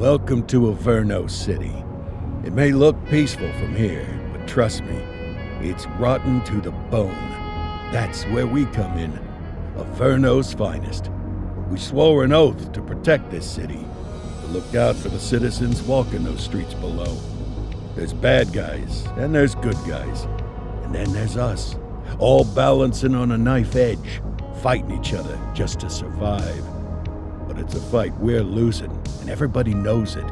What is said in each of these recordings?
Welcome to Averno City. It may look peaceful from here, but trust me, it's rotten to the bone. That's where we come in. Averno's finest. We swore an oath to protect this city, to look out for the citizens walking those streets below. There's bad guys, and there's good guys. And then there's us, all balancing on a knife edge, fighting each other just to survive. But it's a fight we're losing, and everybody knows it.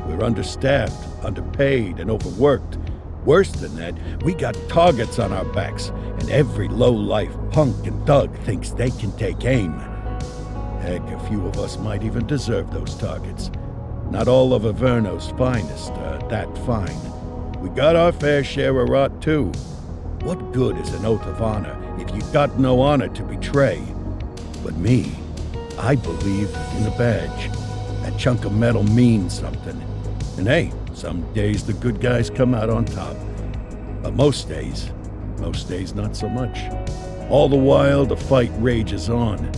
We're understaffed, underpaid, and overworked. Worse than that, we got targets on our backs, and every low-life punk and thug thinks they can take aim. Heck, a few of us might even deserve those targets. Not all of Averno's finest are that fine. We got our fair share of rot, too. What good is an oath of honor if you got no honor to betray? But me, I believe in the badge. That chunk of metal means something. And hey, some days the good guys come out on top. But most days not so much. All the while, the fight rages on.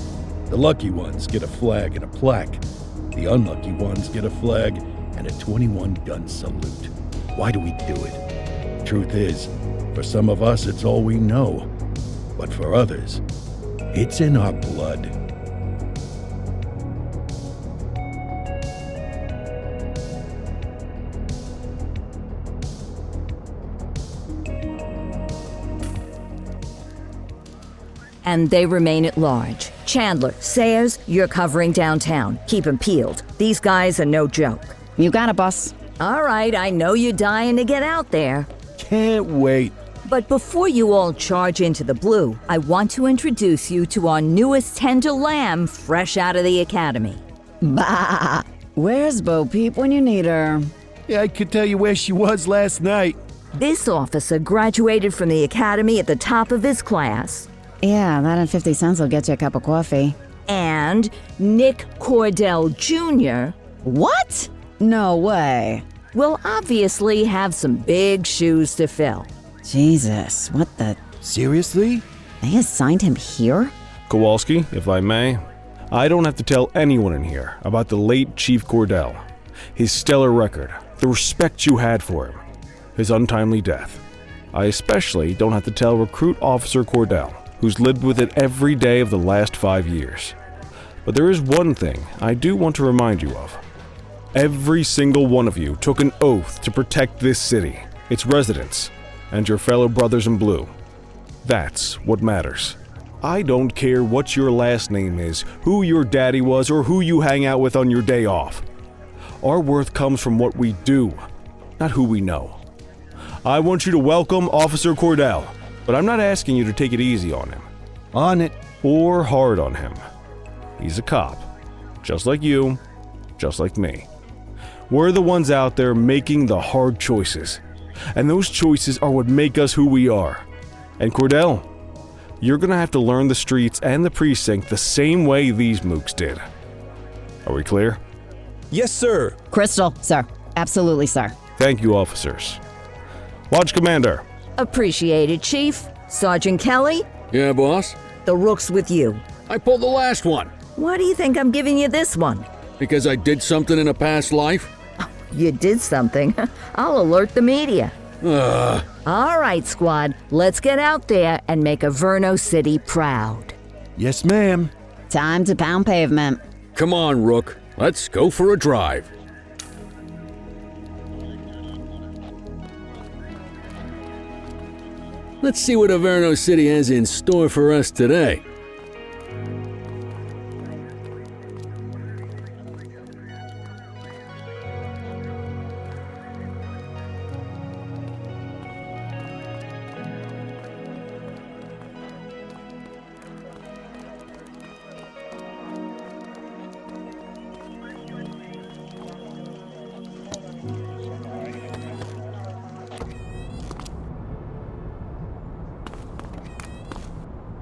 The lucky ones get a flag and a plaque. The unlucky ones get a flag and a 21-gun salute. Why do we do it? Truth is, for some of us, it's all we know. But for others, it's in our blood. And they remain at large. Chandler, Sayers, you're covering downtown. Keep 'em peeled. These guys are no joke. You got it, boss. All right, I know you're dying to get out there. Can't wait. But before you all charge into the blue, I want to introduce you to our newest tender lamb fresh out of the academy. Bah! Where's Bo Peep when you need her? Yeah, I could tell you where she was last night. This officer graduated from the academy at the top of his class. Yeah, that and 50 cents will get you a cup of coffee. And Nick Cordell Jr. What? No way. will obviously have some big shoes to fill. Jesus, what the... Seriously? They assigned him here? Kowalski, if I may, I don't have to tell anyone in here about the late Chief Cordell, his stellar record, the respect you had for him, his untimely death. I especially don't have to tell Recruit Officer Cordell, who's lived with it every day of the last 5 years. But there is one thing I do want to remind you of. Every single one of you took an oath to protect this city, its residents, and your fellow brothers in blue. That's what matters. I don't care what your last name is, who your daddy was, or who you hang out with on your day off. Our worth comes from what we do, not who we know. I want you to welcome Officer Cordell, but I'm not asking you to take it easy on him. On it. Or hard on him. He's a cop, just like you, just like me. We're the ones out there making the hard choices, and those choices are what make us who we are. And Cordell, you're gonna have to learn the streets and the precinct the same way these mooks did. Are we clear? Yes, sir. Crystal, sir. Absolutely, sir. Thank you, officers. Lodge Commander. Appreciated, Chief. Sergeant Kelly, Yeah, boss? the rook's with you. I pulled the last one. Why do you think I'm giving you this one? Because I did something in a past life? You did something. I'll alert the media. All right, squad. Let's get out there and make Averno City proud. Yes, ma'am. Time to pound pavement. Come on, Rook. Let's go for a drive. Let's see what Averno City has in store for us today.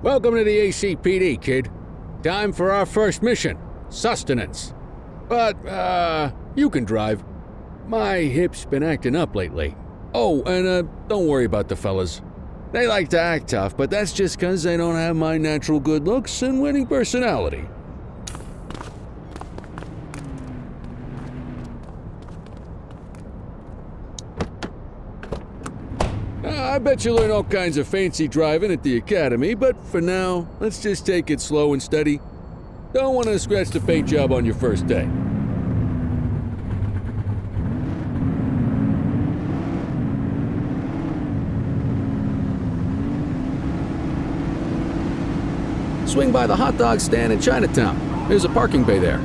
Welcome to the ACPD, kid. Time for our first mission, sustenance. But, you can drive. My hip's been acting up lately. Oh, and, don't worry about the fellas. They like to act tough, but that's just 'cause they don't have my natural good looks and winning personality. I bet you learn all kinds of fancy driving at the academy, but for now, let's just take it slow and steady. Don't want to scratch the paint job on your first day. Swing by the hot dog stand in Chinatown. There's a parking bay there.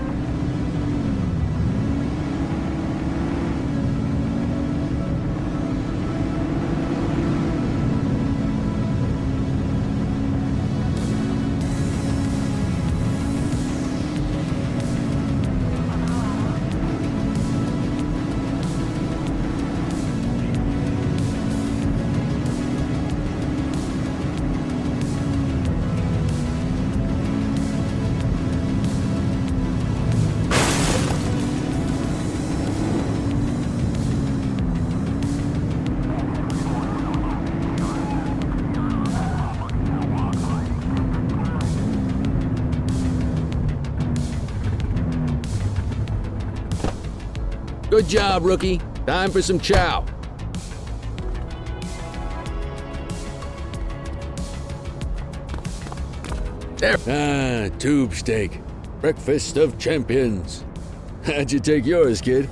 Good job, rookie. Time for some chow. There. Ah, tube steak. Breakfast of champions. How'd you take yours, kid?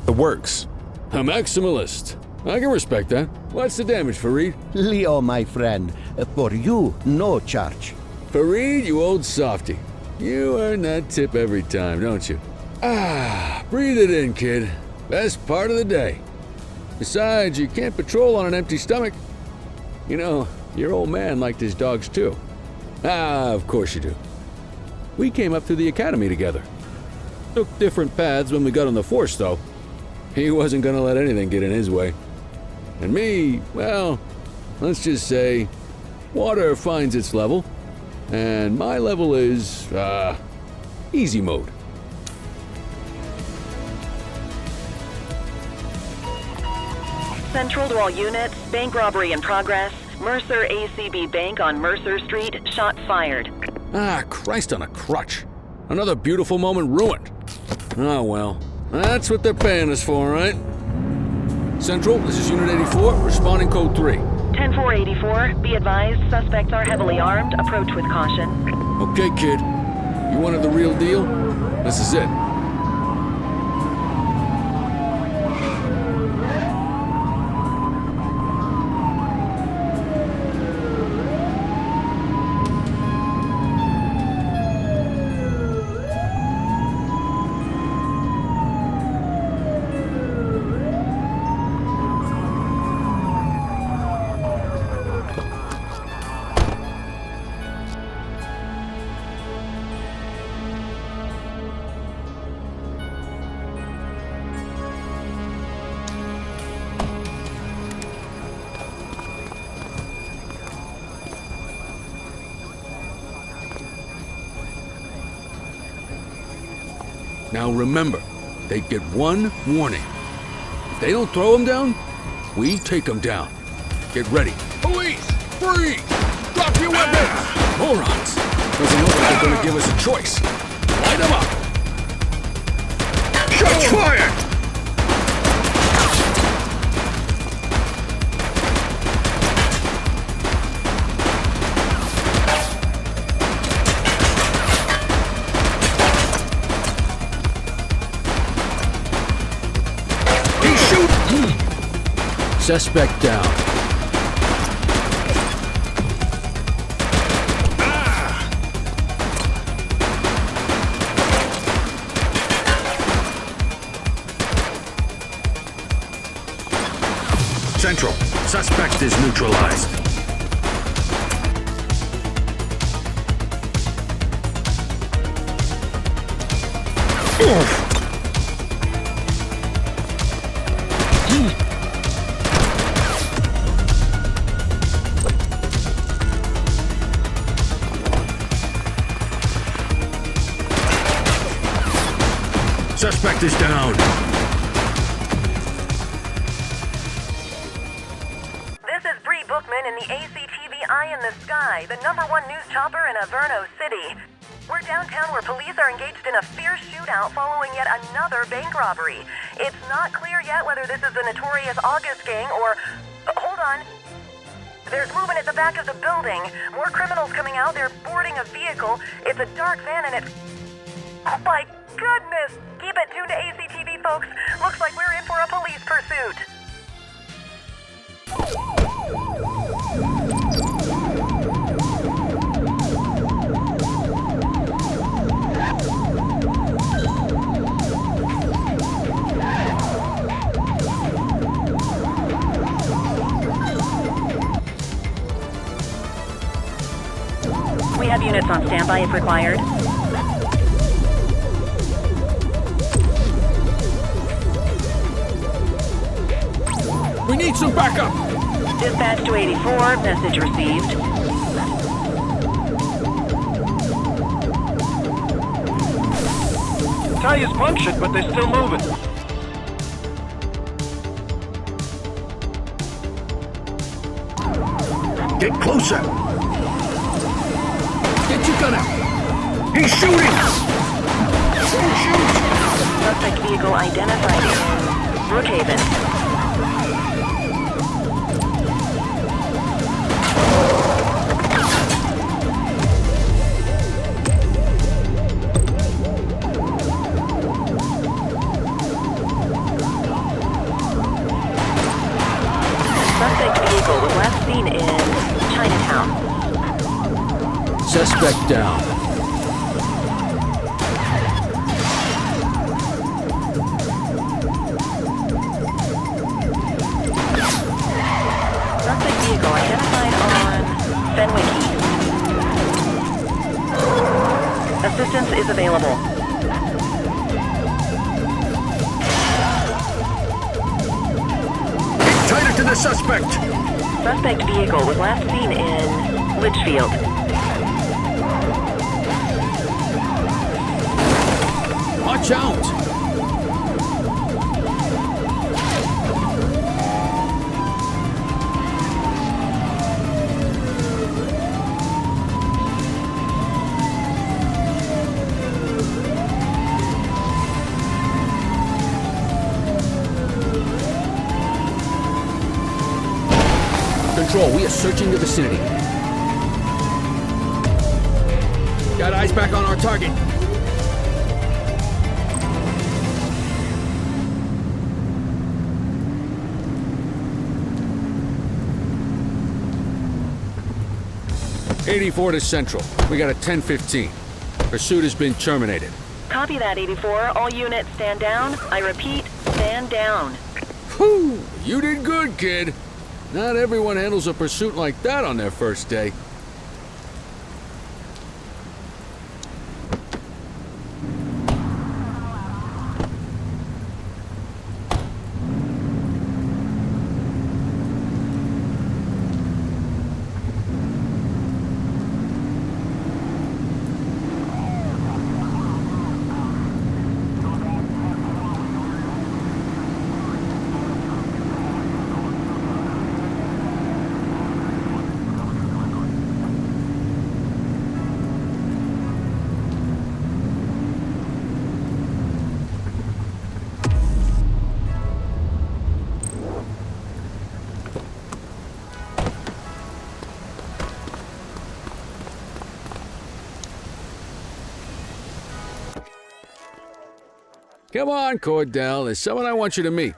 The works. A maximalist. I can respect that. What's the damage, Fareed? Leo, my friend, for you, no charge. Fareed, you old softy. You earn that tip every time, don't you? Ah, breathe it in, kid. Best part of the day. Besides, you can't patrol on an empty stomach. You know, your old man liked his dogs too. Ah, of course you do. We came up through the academy together. Took different paths when we got on the force, though. He wasn't gonna let anything get in his way. And me, well, let's just say, water finds its level. And my level is, easy mode. Central to all units, bank robbery in progress. Mercer ACB Bank on Mercer Street, shots fired. Ah, Christ on a crutch. Another beautiful moment ruined. Oh well, that's what they're paying us for, right? Central, this is Unit 84, responding code 3. 10-484, be advised, suspects are heavily armed, approach with caution. Okay, kid. You wanted the real deal? This is it. Now remember, they get one warning. If they don't throw them down, we take them down. Get ready. Police! Freeze! Drop your weapons! Morons! Doesn't look like they're gonna give us a choice. Light them up! Shots fired! Suspect down. Central, suspect is neutralized. Suspect is down. This is Bree Bookman in the ACTV Eye in the Sky, the #1 news chopper in Averno City. We're downtown where police are engaged in a fierce shootout following yet another bank robbery. It's not clear yet whether this is the notorious August gang or... hold on. There's movement at the back of the building. More criminals coming out. They're boarding a vehicle. It's a dark van and it... oh my goodness! Keep it tuned to ACTV, folks. Looks like we're in for a police pursuit. We have units on standby if required. We need some backup! Dispatch to 84, message received. Tires punctured, but they're still moving. Get closer! Get your gun out! He's shooting! Don't shoot! Suspect vehicle identified in Brookhaven. Suspect vehicle was last seen in Chinatown. Suspect down. Suspect vehicle identified on Fenwick Heath. Assistance is available. Get tighter to the suspect! Suspect vehicle was last seen in Litchfield. Watch out! Control, we are searching the vicinity. Got eyes back on our target. '84 to Central. We got a 10:15. Pursuit has been terminated. Copy that, 84. All units stand down. I repeat, stand down. Whew! You did good, kid. Not everyone handles a pursuit like that on their first day. Come on, Cordell. There's someone I want you to meet.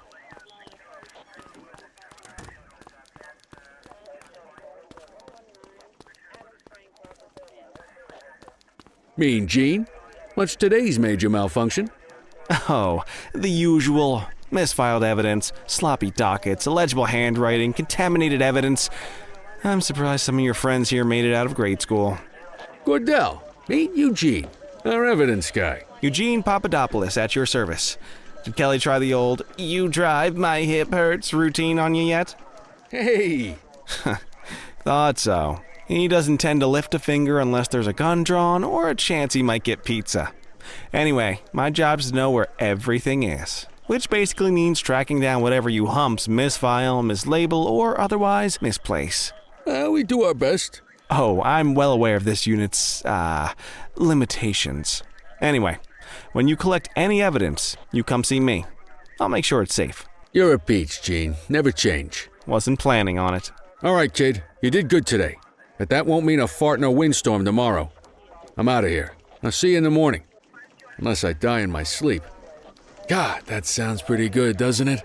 Mean Gene? What's today's major malfunction? Oh, the usual. Misfiled evidence, sloppy dockets, illegible handwriting, contaminated evidence. I'm surprised some of your friends here made it out of grade school. Cordell, meet Eugene, our evidence guy. Eugene Papadopoulos at your service. Did Kelly try the old, "you drive, my hip hurts" routine on you yet? Hey! Thought so. He doesn't tend to lift a finger unless there's a gun drawn or a chance he might get pizza. Anyway, my job's to know where everything is, which basically means tracking down whatever you humps misfile, mislabel, or otherwise misplace. We do our best. Oh, I'm well aware of this unit's, limitations. Anyway, when you collect any evidence, you come see me. I'll make sure it's safe. You're a peach, Gene. Never change. Wasn't planning on it. All right, kid. You did good today. But that won't mean a fart in a windstorm tomorrow. I'm out of here. I'll see you in the morning. Unless I die in my sleep. God, that sounds pretty good, doesn't it?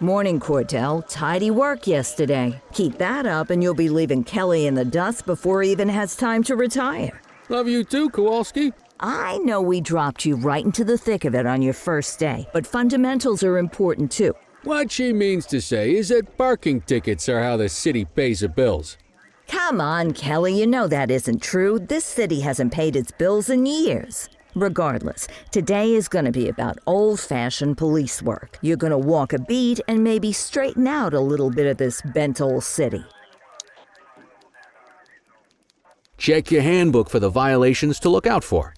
Morning, Cordell. Tidy work yesterday. Keep that up and you'll be leaving Kelly in the dust before he even has time to retire. Love you too, Kowalski. I know we dropped you right into the thick of it on your first day, but fundamentals are important too. What she means to say is that parking tickets are how the city pays the bills. Come on, Kelly, you know that isn't true. This city hasn't paid its bills in years. Regardless, today is going to be about old-fashioned police work. You're going to walk a beat and maybe straighten out a little bit of this bent old city. Check your handbook for the violations to look out for.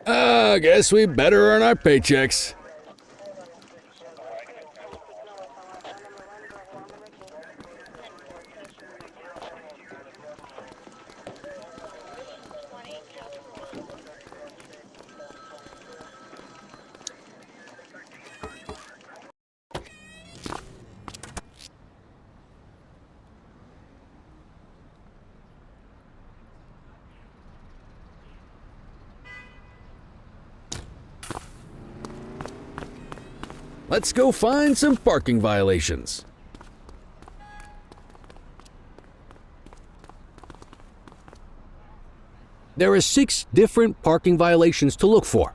I guess we better earn our paychecks. Let's go find some parking violations. There are 6 different parking violations to look for.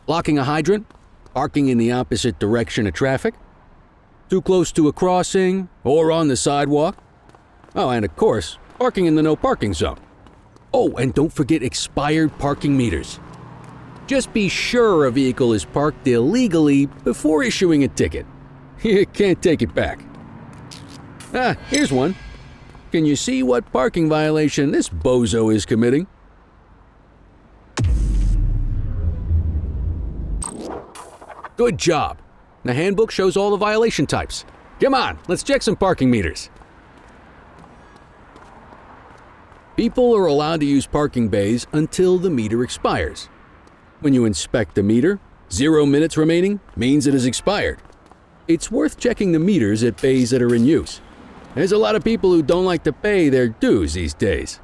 Blocking a hydrant, parking in the opposite direction of traffic, too close to a crossing or on the sidewalk. Oh, and of course, parking in the no parking zone. Oh, and don't forget expired parking meters. Just be sure a vehicle is parked illegally before issuing a ticket. You can't take it back. Ah, here's one. Can you see what parking violation this bozo is committing? Good job. The handbook shows all the violation types. Come on, let's check some parking meters. People are allowed to use parking bays until the meter expires. When you inspect the meter, 0 minutes remaining means it has expired. It's worth checking the meters at bays that are in use. There's a lot of people who don't like to pay their dues these days.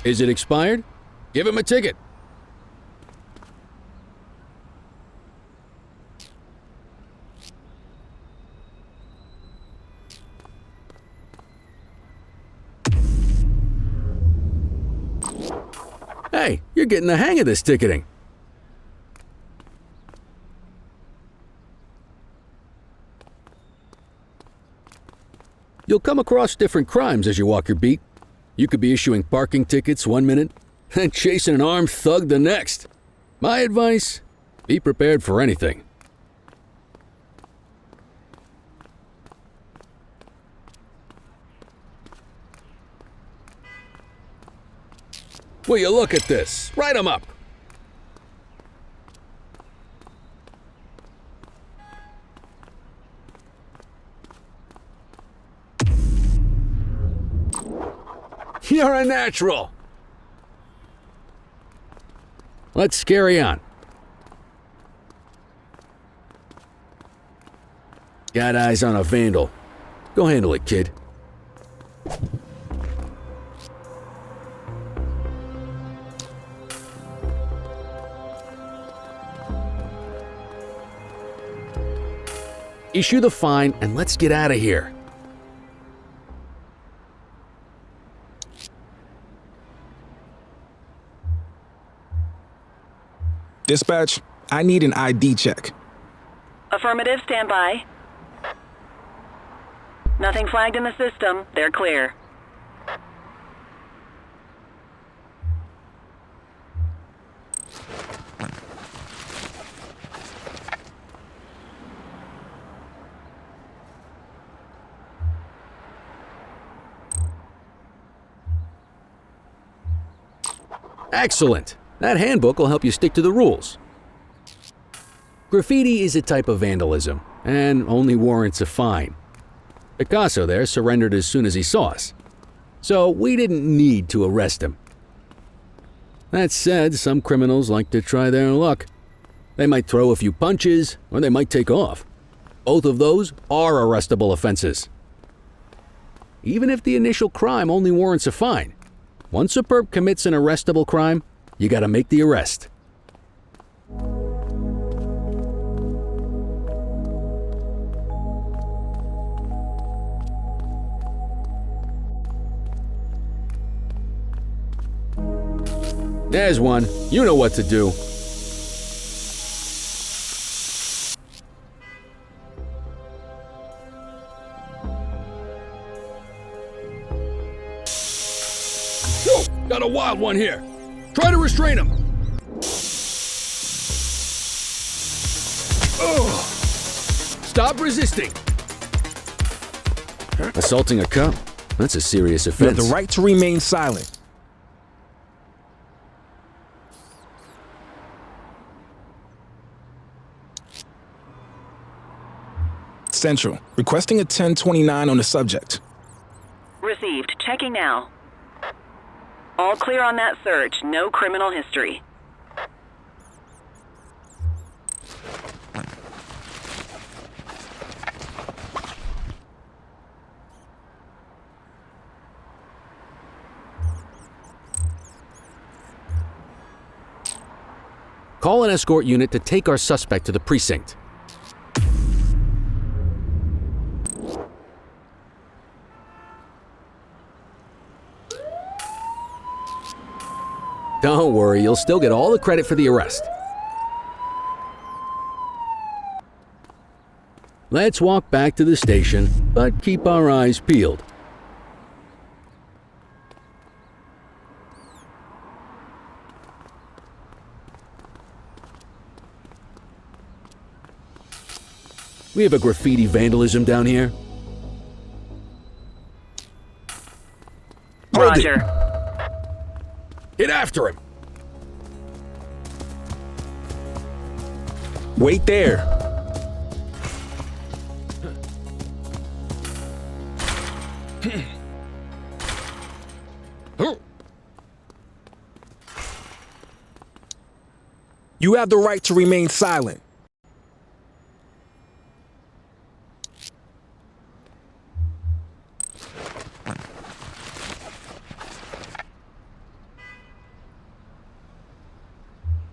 Is it expired? Give him a ticket. Hey, you're getting the hang of this ticketing. You'll come across different crimes as you walk your beat. You could be issuing parking tickets one minute and chasing an armed thug the next. My advice, be prepared for anything. Will you look at this? Write 'em up. You're a natural. Let's carry on. Got eyes on a vandal. Go handle it, kid. Issue the fine and let's get out of here. Dispatch, I need an ID check. Affirmative, stand by. Nothing flagged in the system. They're clear. Excellent. That handbook will help you stick to the rules. Graffiti is a type of vandalism and only warrants a fine. Picasso there surrendered as soon as he saw us, so we didn't need to arrest him. That said, some criminals like to try their luck. They might throw a few punches or they might take off. Both of those are arrestable offenses. Even if the initial crime only warrants a fine, once a perp commits an arrestable crime, you gotta make the arrest. There's one. You know what to do. Oh, got a wild one here. Try to restrain him. Oh. Stop resisting. Assaulting a cop? That's a serious You offense. have the right to remain silent. Central, requesting a 1029 on the subject. Received. Checking now. All clear on that search. No criminal history. Call an escort unit to take our suspect to the precinct. Don't worry, you'll still get all the credit for the arrest. Let's walk back to the station, but keep our eyes peeled. We have a graffiti vandalism down here. Roger. Get after him! Wait there. You have the right to remain silent.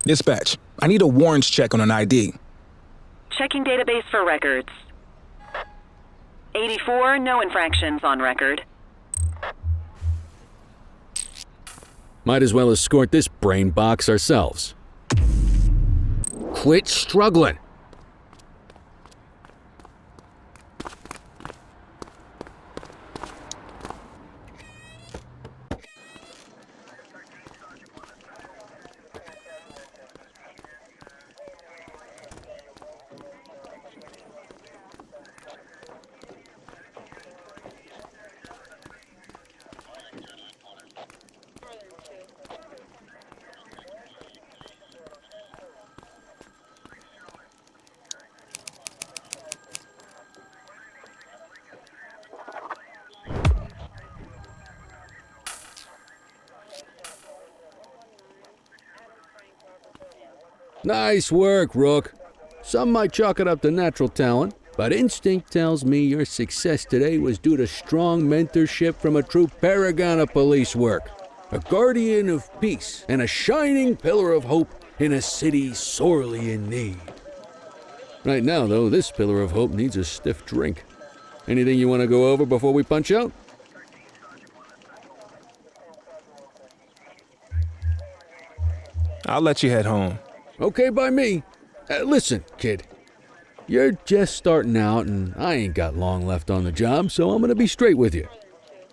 Dispatch, I need a warrants check on an ID. Checking database for records. 84, no infractions on record. Might as well escort this brain box ourselves. Quit struggling. Nice work, Rook. Some might chalk it up to natural talent, but instinct tells me your success today was due to strong mentorship from a true paragon of police work, a guardian of peace, and a shining pillar of hope in a city sorely in need. Right now, though, this pillar of hope needs a stiff drink. Anything you want to go over before we punch out? I'll let you head home. Okay by me. Listen, kid. You're just starting out, and I ain't got long left on the job, so I'm gonna be straight with you.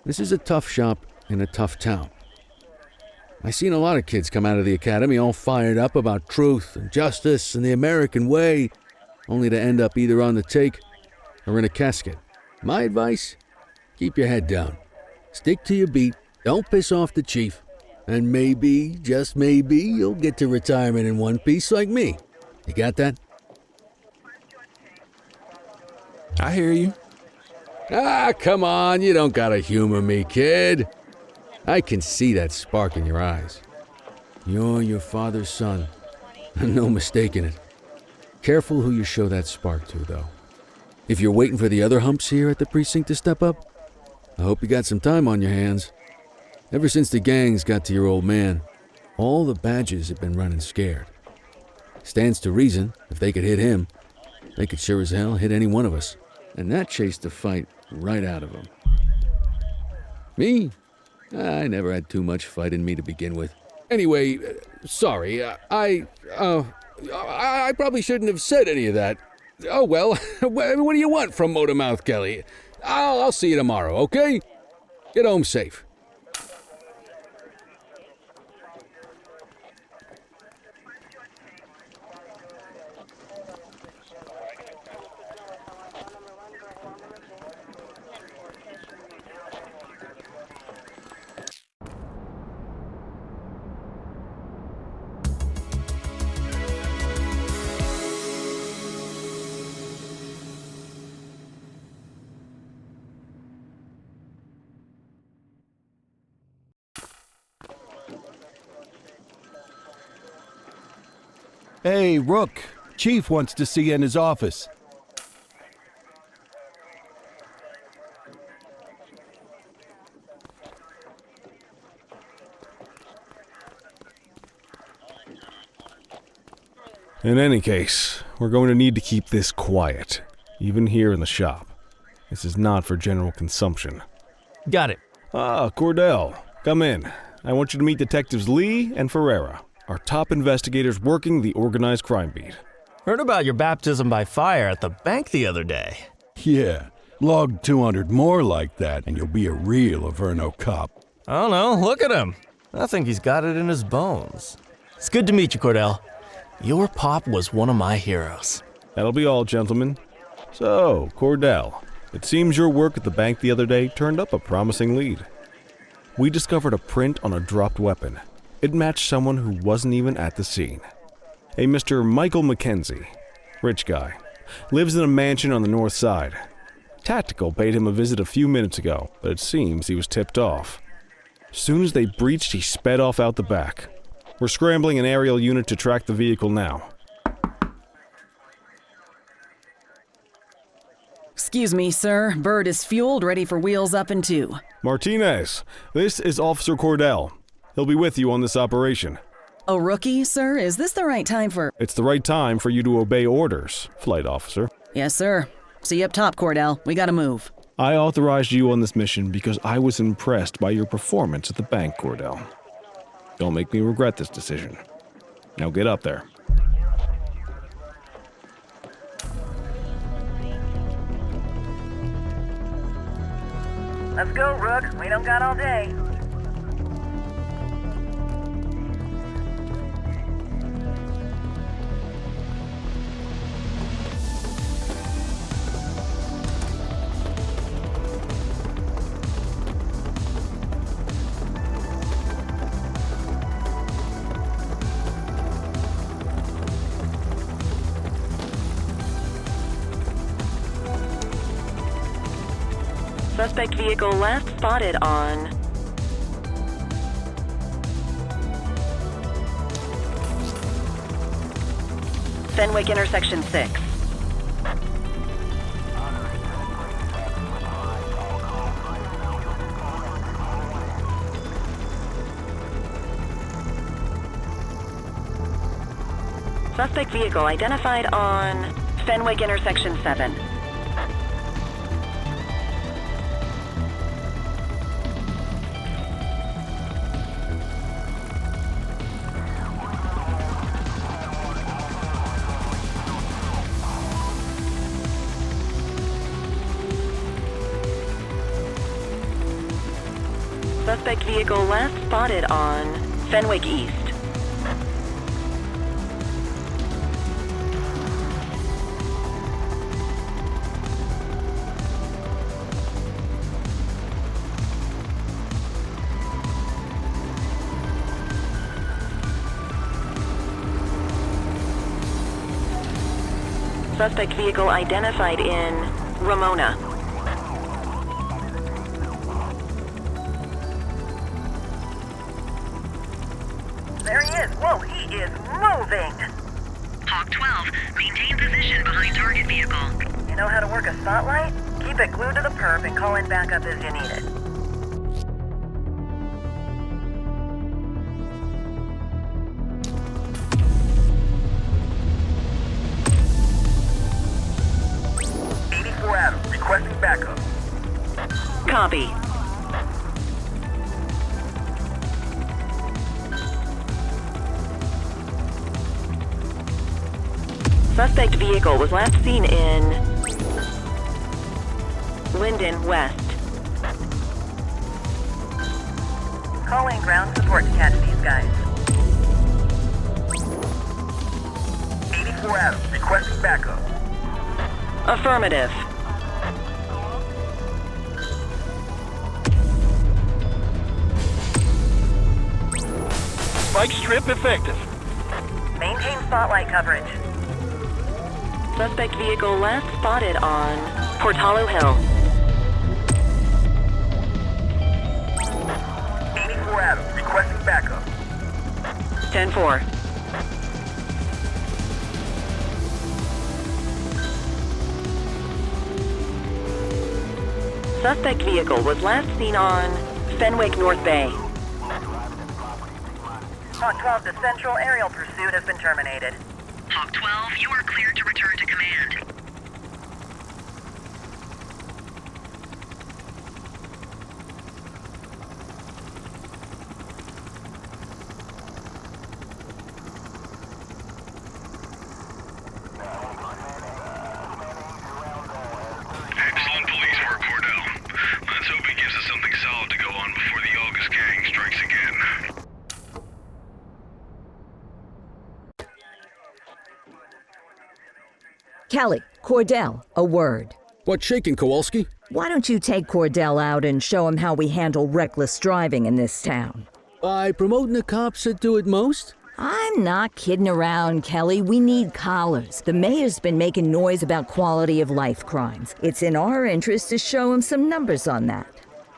This is a tough shop in a tough town. I seen a lot of kids come out of the academy all fired up about truth and justice and the American way, only to end up either on the take or in a casket. My advice? Keep your head down. Stick to your beat, don't piss off the chief, and maybe, just maybe, you'll get to retirement in one piece like me. You got that? I hear you. Ah, come on, you don't gotta humor me, kid. I can see that spark in your eyes. You're your father's son. No mistaking it. Careful who you show that spark to, though. If you're waiting for the other humps here at the precinct to step up, I hope you got some time on your hands. Ever since the gangs got to your old man, all the badges have been running scared. Stands to reason, if they could hit him, they could sure as hell hit any one of us. And that chased the fight right out of him. Me? I never had too much fight in me to begin with. Anyway, sorry, I probably shouldn't have said any of that. Oh well, what do you want from Motormouth Kelly? I'll see you tomorrow, okay? Get home safe. Hey, Rook. Chief wants to see you in his office. In any case, we're going to need to keep this quiet, even here in the shop. This is not for general consumption. Got it. Ah, Cordell, come in. I want you to meet Detectives Lee and Ferreira, our top investigators working the organized crime beat. Heard about your baptism by fire at the bank the other day. Yeah, log 200 more like that, and you'll be a real Averno cop. I don't know, look at him. I think he's got it in his bones. It's good to meet you, Cordell. Your pop was one of my heroes. That'll be all, gentlemen. So, Cordell, it seems your work at the bank the other day turned up a promising lead. We discovered a print on a dropped weapon. It matched someone who wasn't even at the scene. A Mr. Michael McKenzie, rich guy, lives in a mansion on the north side. Tactical paid him a visit a few minutes ago, but it seems he was tipped off. Soon as they breached, he sped off out the back. We're scrambling an aerial unit to track the vehicle now. Excuse me, sir. Bird is fueled, ready for wheels up in 2. Martinez, this is Officer Cordell. He'll be with you on this operation. A rookie, sir? Is this the right time for... It's the right time for you to obey orders, Flight Officer. Yes, sir. See you up top, Cordell. We gotta move. I authorized you on this mission because I was impressed by your performance at the bank, Cordell. Don't make me regret this decision. Now get up there. Let's go, Rook. We don't got all day. Suspect vehicle last spotted on... Fenwick intersection 6. Suspect vehicle identified on Fenwick intersection 7. Suspect vehicle last spotted on Fenwick East. Suspect vehicle identified in Ramona. There he is. Whoa, he is moving. Hawk 12, maintain position behind target vehicle. You know how to work a spotlight? Keep it glued to the perp and call in backup as you need it. Adams, requesting backup. Copy. Suspect vehicle was last seen in Linden West. Calling ground support to catch these guys. 84 Adams, requesting backup. Affirmative. Spike strip effective. Maintain spotlight coverage. Suspect vehicle last spotted on Portalo Hill. 84 Adams, requesting backup. 10-4. Suspect vehicle was last seen on Fenwick North Bay. Hawk 12 to Central, aerial pursuit has been terminated. Hawk 12, you are cleared to return to command. Excellent police work, Cordell. Let's hope he gives us something solid to go on before the August gang strikes again. Kelly, Cordell, a word. What's shaking, Kowalski? Why don't you take Cordell out and show him how we handle reckless driving in this town? By promoting the cops that do it most? I'm not kidding around, Kelly. We need collars. The mayor's been making noise about quality of life crimes. It's in our interest to show him some numbers on that.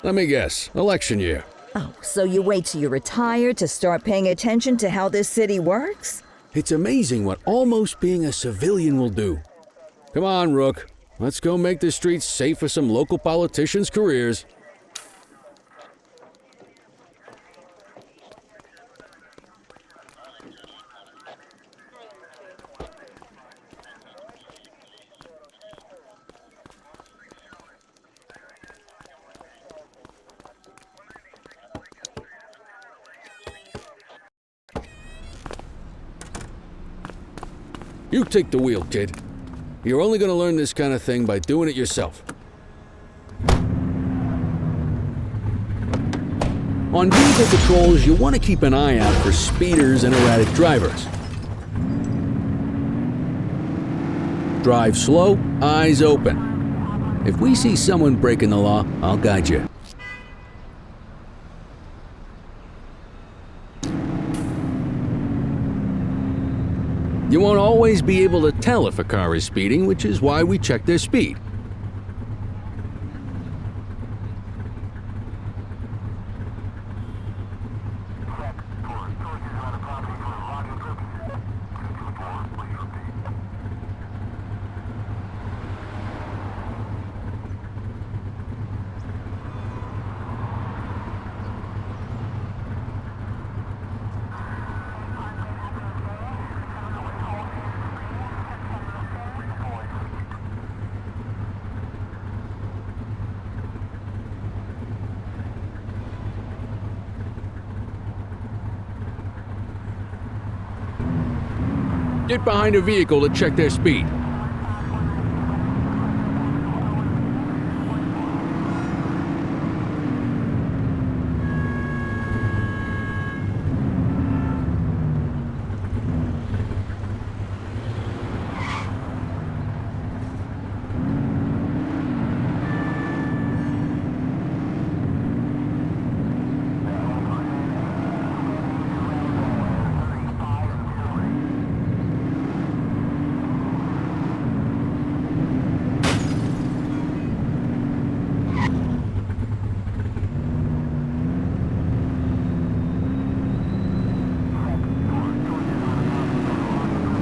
Let me guess. Election year. Oh, so you wait till you retire to start paying attention to how this city works? It's amazing what almost being a civilian will do. Come on, Rook. Let's go make the streets safe for some local politicians' careers. You take the wheel, kid. You're only going to learn this kind of thing by doing it yourself. On vehicle patrols, you want to keep an eye out for speeders and erratic drivers. Drive slow, eyes open. If we see someone breaking the law, I'll guide you. You won't always be able to tell if a car is speeding, which is why we check their speed. Get behind a vehicle to check their speed.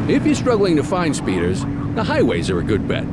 If you're struggling to find speeders, the highways are a good bet.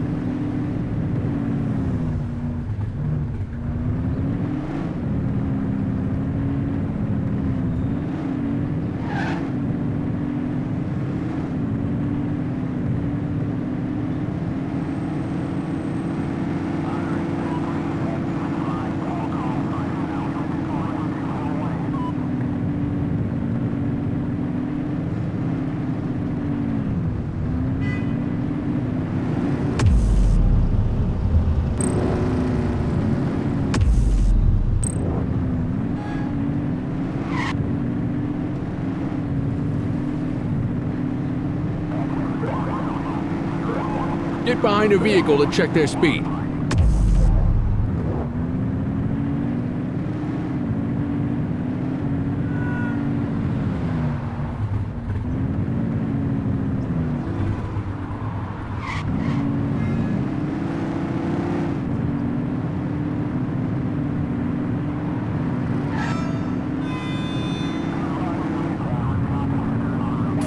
Get behind a vehicle to check their speed.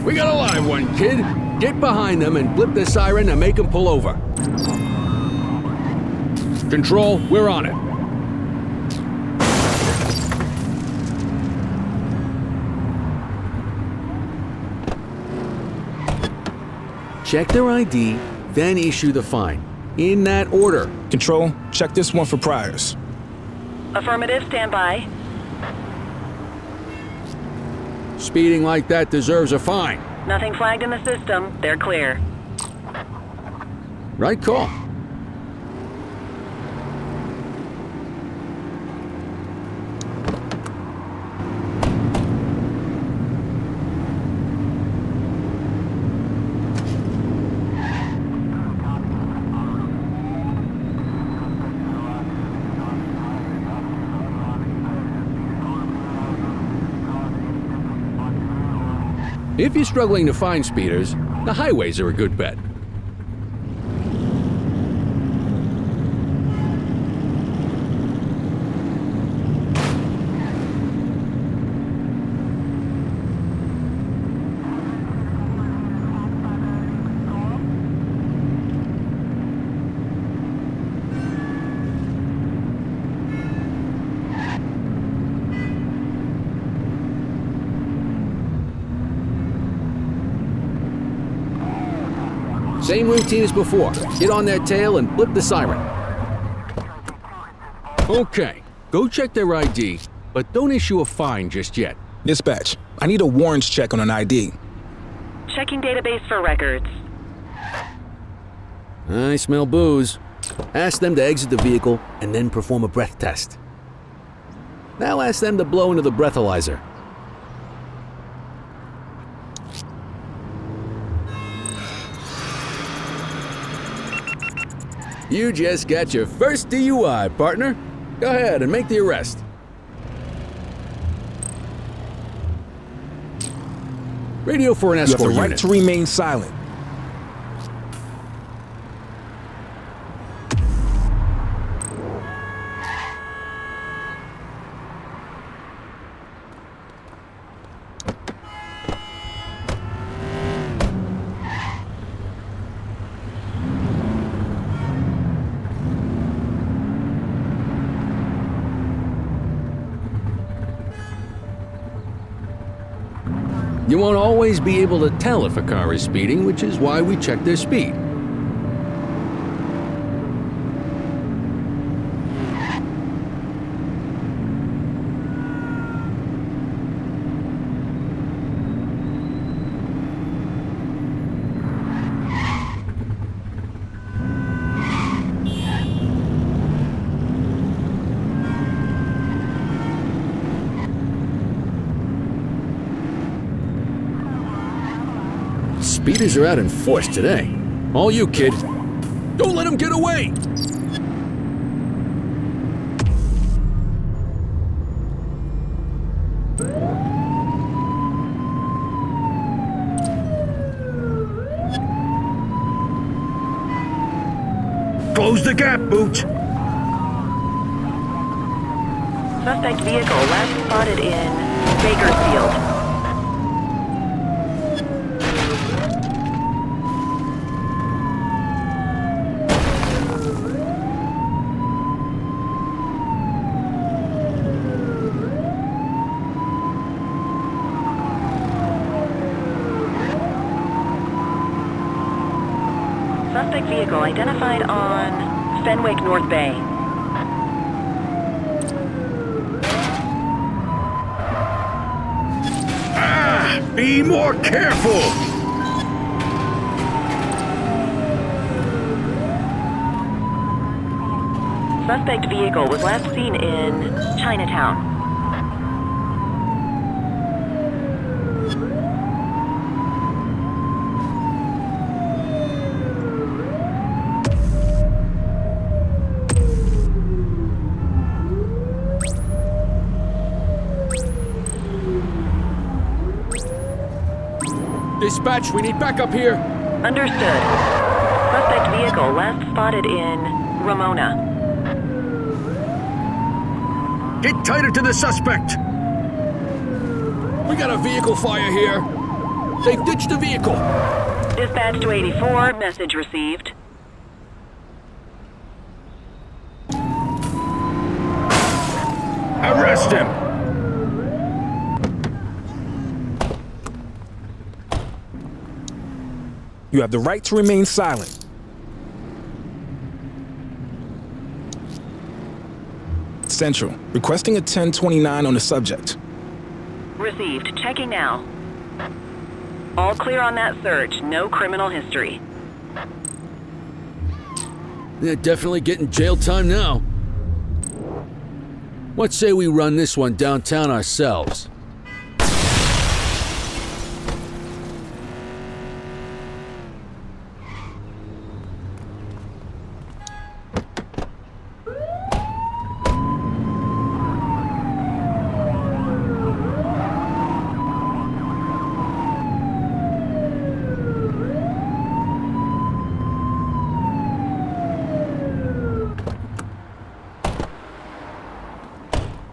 We got a live one, kid. Get behind them and blip the siren to make them pull over. Control, we're on it. Check their ID, then issue the fine. In that order. Control, check this one for priors. Affirmative, stand by. Speeding like that deserves a fine. Nothing flagged in the system. They're clear. Right call. If you're struggling to find speeders, the highways are a good bet. Same routine as before. Get on their tail and blip the siren. Okay, go check their ID, but don't issue a fine just yet. Dispatch, I need a warrants check on an ID. Checking database for records. I smell booze. Ask them to exit the vehicle and then perform a breath test. Now ask them to blow into the breathalyzer. You just got your first DUI, partner. Go ahead and make the arrest. Radio for an You have escort the right unit. to remain silent. You won't always be able to tell if a car is speeding, which is why we check their speed. speeders are out in force today. All you, kid. Don't let him get away! Close the gap, Boots! Suspect vehicle last spotted in Bakersfield. Suspect vehicle identified on Fenwick North Bay. Be more careful! Suspect vehicle was last seen in Chinatown. Dispatch, we need backup here. Understood. Suspect vehicle last spotted in Ramona. Get tighter to the suspect! We got a vehicle fire here. They've ditched the vehicle. Dispatch to 84, message received. Arrest him! You have the right to remain silent. Central, requesting a 1029 on the subject. Received. Checking now. All clear on that search. No criminal history. They're definitely getting jail time now. What say we run this one downtown ourselves?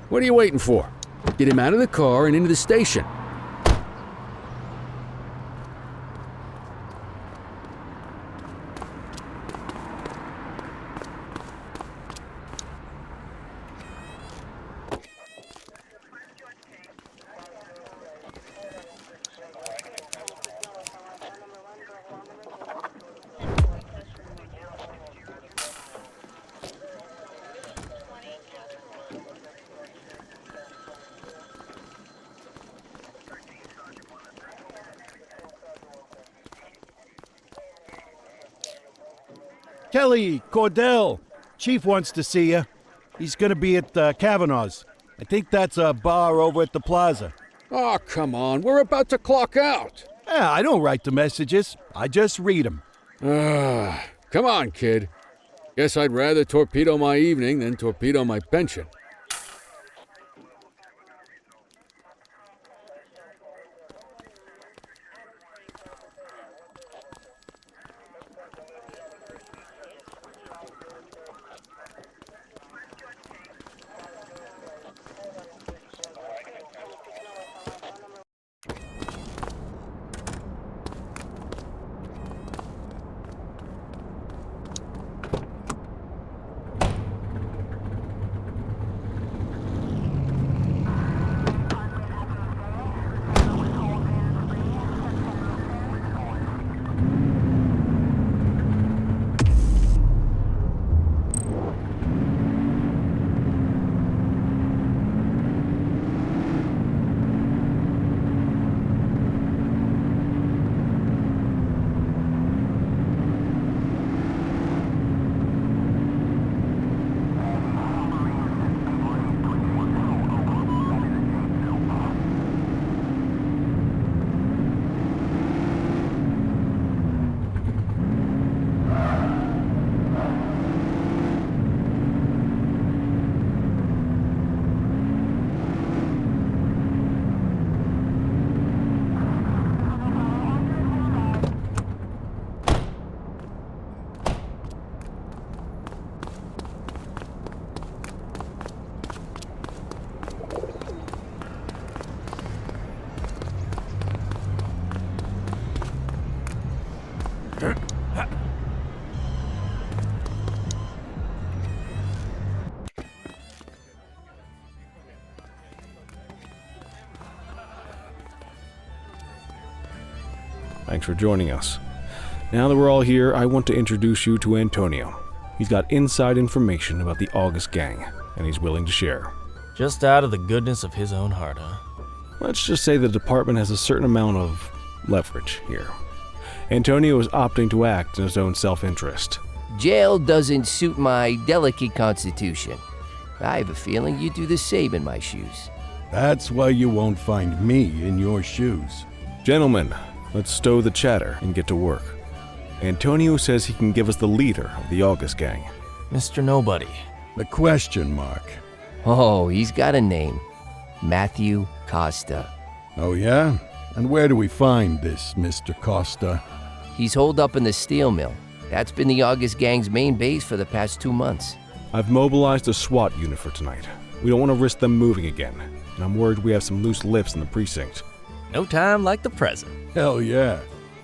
What are you waiting for? Get him out of the car and into the station. Kelly, Cordell, Chief wants to see you. He's gonna be at Kavanaugh's. I think that's a bar over at the plaza. Oh, come on. We're about to clock out. Yeah, I don't write the messages. I just read them. Come on, kid. Guess I'd rather torpedo my evening than torpedo my pension. Thanks for joining us. Now that we're all here, I want to introduce you to Antonio. He's got inside information about the August gang, and he's willing to share. Just out of the goodness of his own heart, huh? Let's just say the department has a certain amount of leverage here. Antonio is opting to act in his own self-interest. Jail doesn't suit my delicate constitution. I have a feeling you'd do the same in my shoes. That's why you won't find me in your shoes. Gentlemen, let's stow the chatter and get to work. Antonio says he can give us the leader of the August gang. Mr. Nobody. The question mark. Oh, he's got a name. Matthew Costa. Oh yeah? And where do we find this Mr. Costa? He's holed up in the steel mill. That's been the August gang's main base for the past 2 months. I've mobilized a SWAT unit for tonight. We don't want to risk them moving again, and I'm worried we have some loose lips in the precinct. No time like the present. Hell yeah.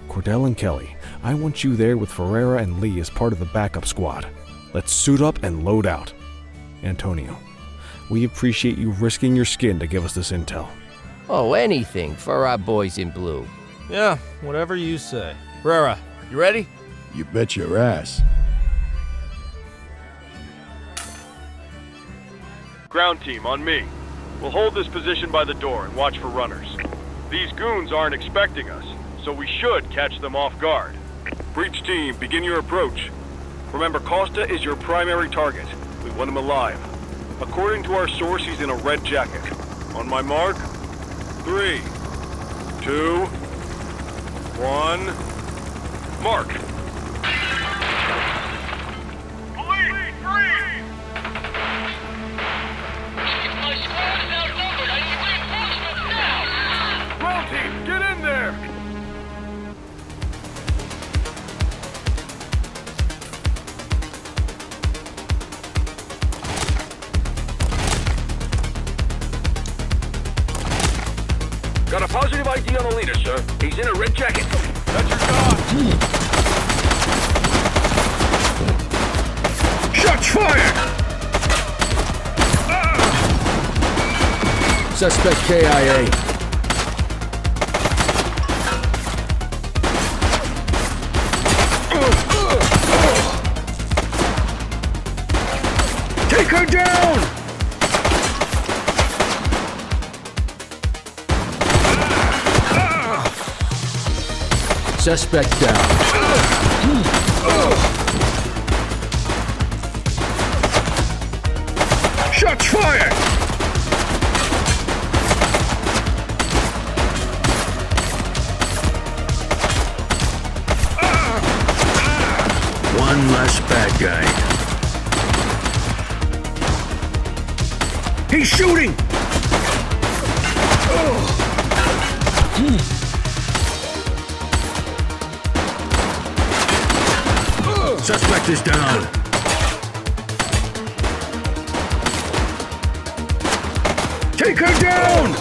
Cordell and Kelly, I want you there with Ferreira and Lee as part of the backup squad. Let's suit up and load out. Antonio, we appreciate you risking your skin to give us this intel. Oh, anything for our boys in blue. Yeah, whatever you say. Ferreira, you ready? You bet your ass. Ground team, on me. We'll hold this position by the door and watch for runners. These goons aren't expecting us, so we should catch them off guard. Breach team, begin your approach. Remember, Costa is your primary target. We want him alive. According to our source, he's in a red jacket. On my mark, 3, 2, 1, mark. Police, freeze! My squad is outnumbered. I need reinforcements now! Ground team, get in there! Got a positive ID on the leader, sir. He's in a red jacket. That's your shot! Shots fired! Suspect KIA. Take her down! Suspect down. Shots fired! One less bad guy. He's shooting! Suspect is down. Take her down!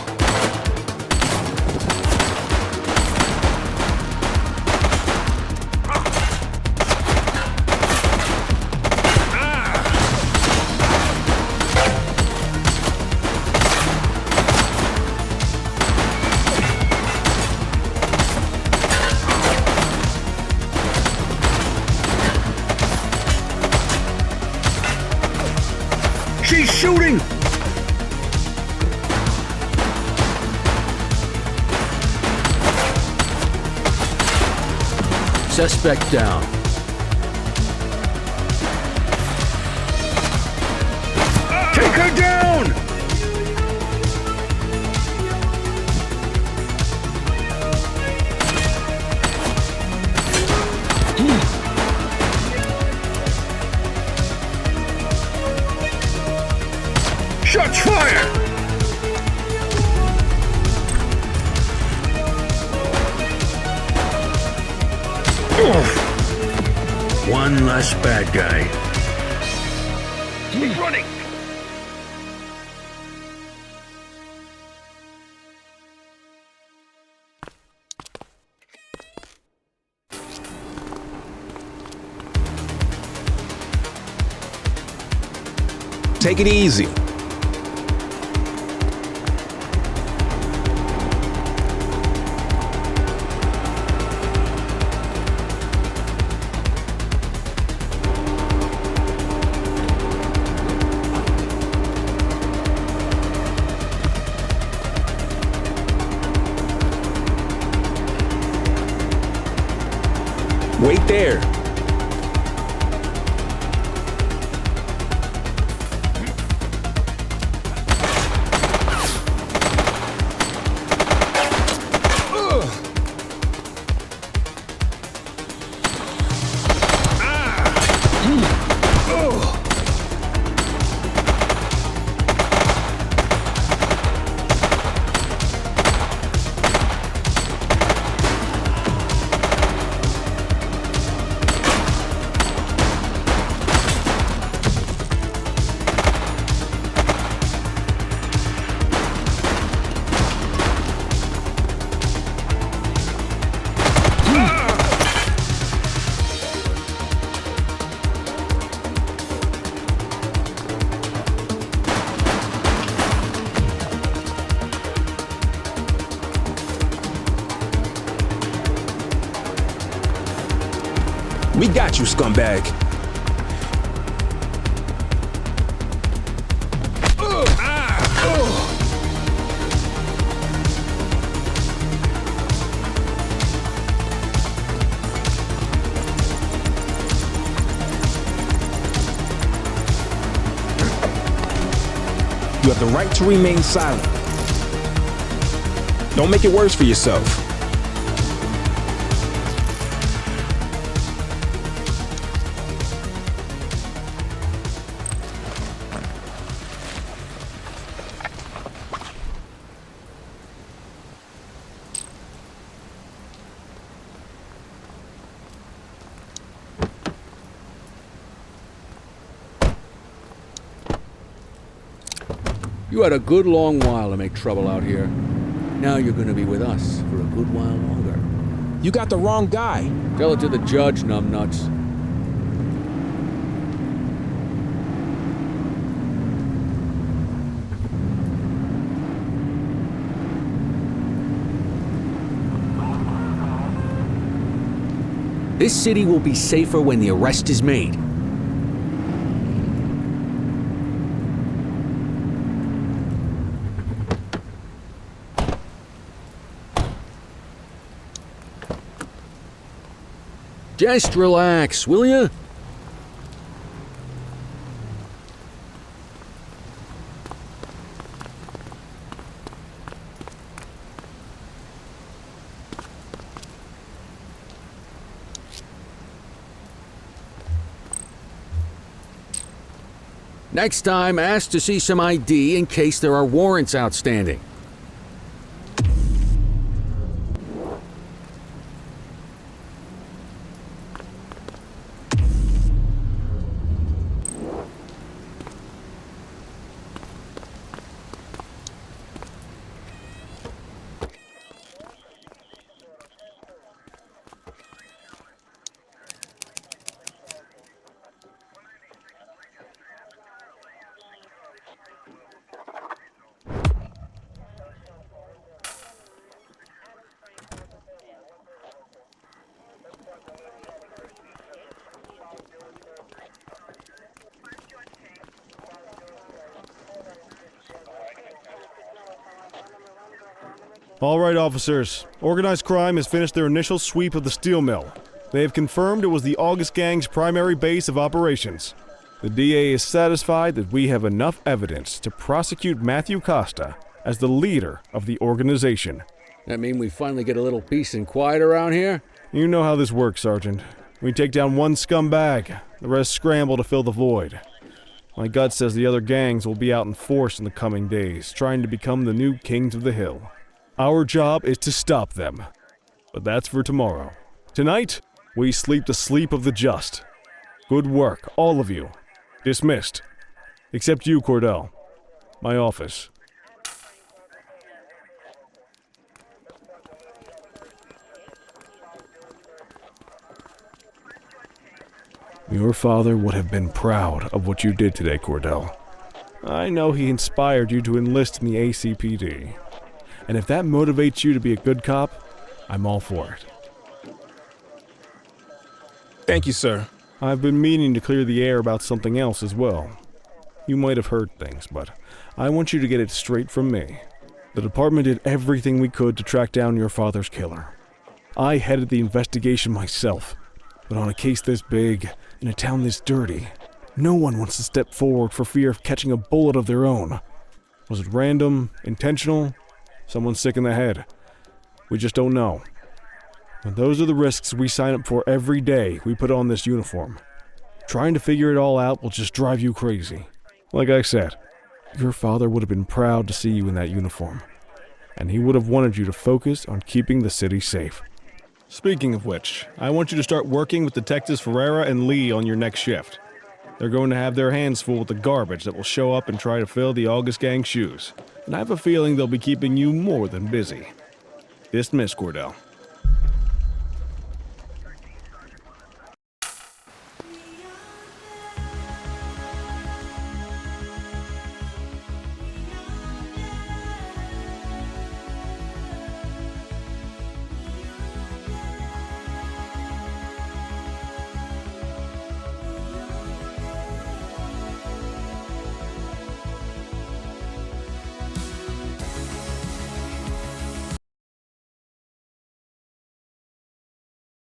She's shooting! Suspect down. Take her down! Shots fired! One less bad guy. He's running! Take it easy. Wait there. We got you, scumbag. You have the right to remain silent. Don't make it worse for yourself. You had a good long while to make trouble out here. Now you're gonna be with us for a good while longer. You got the wrong guy. Tell it to the judge, numbnuts. This city will be safer when the arrest is made. Just relax, will ya? Next time, ask to see some ID in case there are warrants outstanding. All right, officers. Organized crime has finished their initial sweep of the steel mill. They have confirmed it was the August Gang's primary base of operations. The DA is satisfied that we have enough evidence to prosecute Matthew Costa as the leader of the organization. That mean we finally get a little peace and quiet around here? You know how this works, Sergeant. We take down one scumbag, the rest scramble to fill the void. My gut says the other gangs will be out in force in the coming days, trying to become the new kings of the hill. Our job is to stop them. But that's for tomorrow. Tonight, we sleep the sleep of the just. Good work, all of you. Dismissed. Except you, Cordell. My office. Your father would have been proud of what you did today, Cordell. I know he inspired you to enlist in the ACPD. And if that motivates you to be a good cop, I'm all for it. Thank you, sir. I've been meaning to clear the air about something else as well. You might have heard things, but I want you to get it straight from me. The department did everything we could to track down your father's killer. I headed the investigation myself. But on a case this big, in a town this dirty, no one wants to step forward for fear of catching a bullet of their own. Was it random, intentional, someone sick in the head? We just don't know. And those are the risks we sign up for every day we put on this uniform. Trying to figure it all out will just drive you crazy. Like I said, your father would have been proud to see you in that uniform, and he would have wanted you to focus on keeping the city safe. Speaking of which, I want you to start working with Detectives Ferreira and Lee on your next shift. They're going to have their hands full with the garbage that will show up and try to fill the August Gang's shoes, and I have a feeling they'll be keeping you more than busy. Dismissed, Cordell.